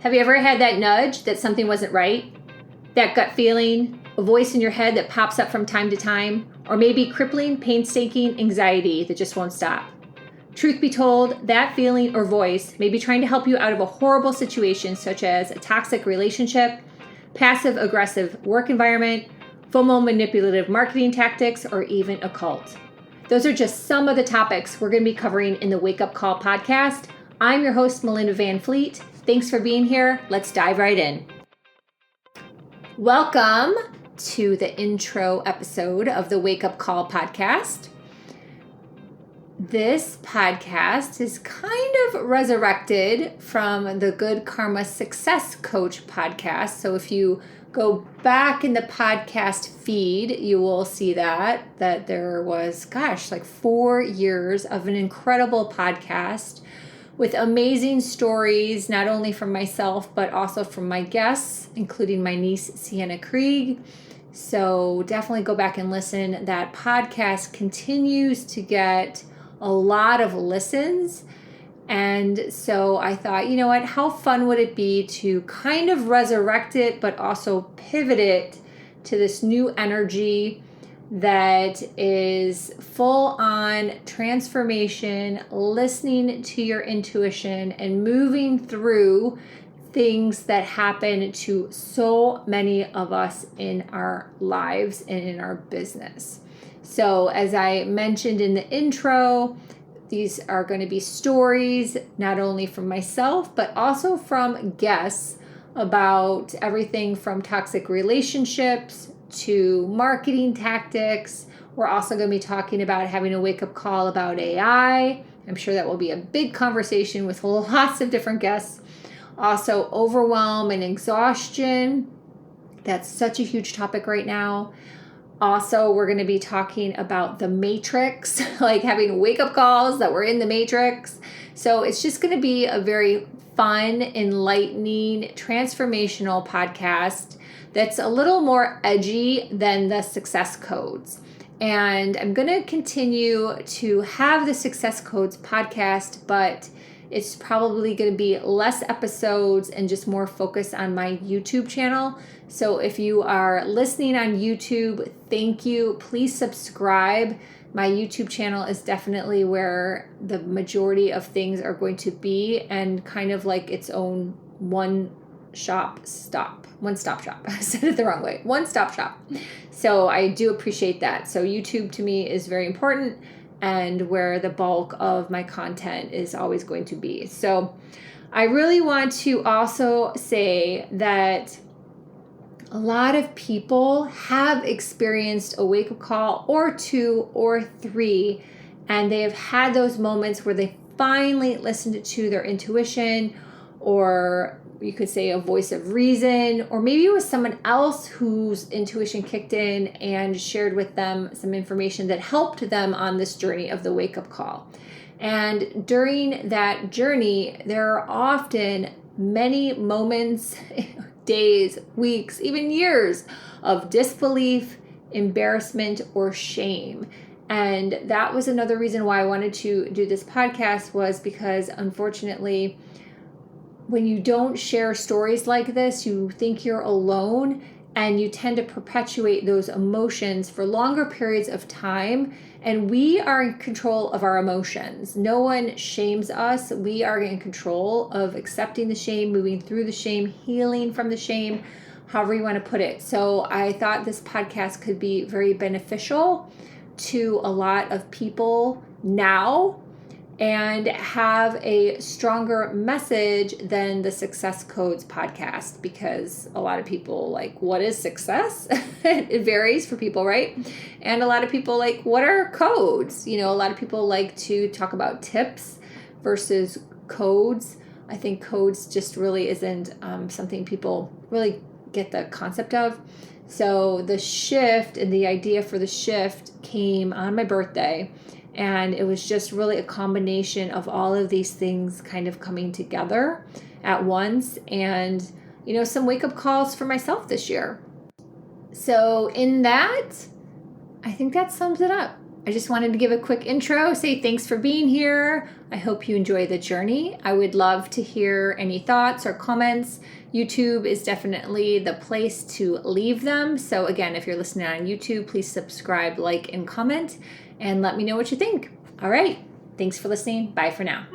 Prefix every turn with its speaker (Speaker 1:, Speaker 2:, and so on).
Speaker 1: Have you ever had that nudge that something wasn't right? That gut feeling, a voice in your head that pops up from time to time, or maybe crippling, painstaking anxiety that just won't stop? Truth be told, that feeling or voice may be trying to help you out of a horrible situation such as a toxic relationship, passive-aggressive work environment, FOMO manipulative marketing tactics, or even a cult. Those are just some of the topics we're going to be covering in the Wake Up Call podcast. I'm your host, Melinda Van Fleet. Thanks for being here. Let's dive right in. Welcome to the intro episode of the Wake Up Call podcast. This podcast is kind of resurrected from the Good Karma Success Coach podcast. So if you go back in the podcast feed, you will see that there was, like 4 years of an incredible podcast with amazing stories, not only from myself, but also from my guests, including my niece, Sienna Krieg. So definitely go back and listen. That podcast continues to get a lot of listens. And so I thought, you know what, how fun would it be to kind of resurrect it, but also pivot it to this new energy that is full on transformation, listening to your intuition and moving through things that happen to so many of us in our lives and in our business. So as I mentioned in the intro, these are going to be stories not only from myself, but also from guests about everything from toxic relationships to marketing tactics. We're also going to be talking about having a wake-up call about AI. I'm sure that will be a big conversation with lots of different guests. Also, overwhelm and exhaustion. That's such a huge topic right now. Also, we're going to be talking about the matrix, like having wake-up calls that we're in the matrix. So it's just going to be a very fun, enlightening, transformational podcast that's a little more edgy than the success codes. And I'm going to continue to have the success codes podcast, but it's probably going to be less episodes and just more focus on my YouTube channel. So if you are listening on YouTube, thank you. Please subscribe. My YouTube channel is definitely where the majority of things are going to be, and kind of like its own one-stop shop. I said it the wrong way. One-stop shop. So I do appreciate that. So YouTube to me is very important and where the bulk of my content is always going to be. So I really want to also say that a lot of people have experienced a wake-up call or 2 or 3, and they have had those moments where they finally listened to their intuition, or you could say a voice of reason, or maybe it was someone else whose intuition kicked in and shared with them some information that helped them on this journey of the wake-up call. And during that journey, there are often many moments, days, weeks, even years of disbelief, embarrassment, or shame. And that was another reason why I wanted to do this podcast, was because unfortunately, when you don't share stories like this, you think you're alone, and you tend to perpetuate those emotions for longer periods of time. And we are in control of our emotions. No one shames us. We are in control of accepting the shame, moving through the shame, healing from the shame, however you want to put it. So I thought this podcast could be very beneficial to a lot of people now, and have a stronger message than the Success Codes podcast, because a lot of people like, what is success? It varies for people, right? And a lot of people like, what are codes? A lot of people like to talk about tips versus codes. I think codes just really isn't something people really get the concept of. So the shift and the idea for the shift came on my birthday. And it was just really a combination of all of these things kind of coming together at once, and, some wake-up calls for myself this year. So in that, I think that sums it up. I just wanted to give a quick intro, say thanks for being here. I hope you enjoy the journey. I would love to hear any thoughts or comments. YouTube is definitely the place to leave them. So again, if you're listening on YouTube, please subscribe, like, and comment, and let me know what you think. All right. Thanks for listening. Bye for now.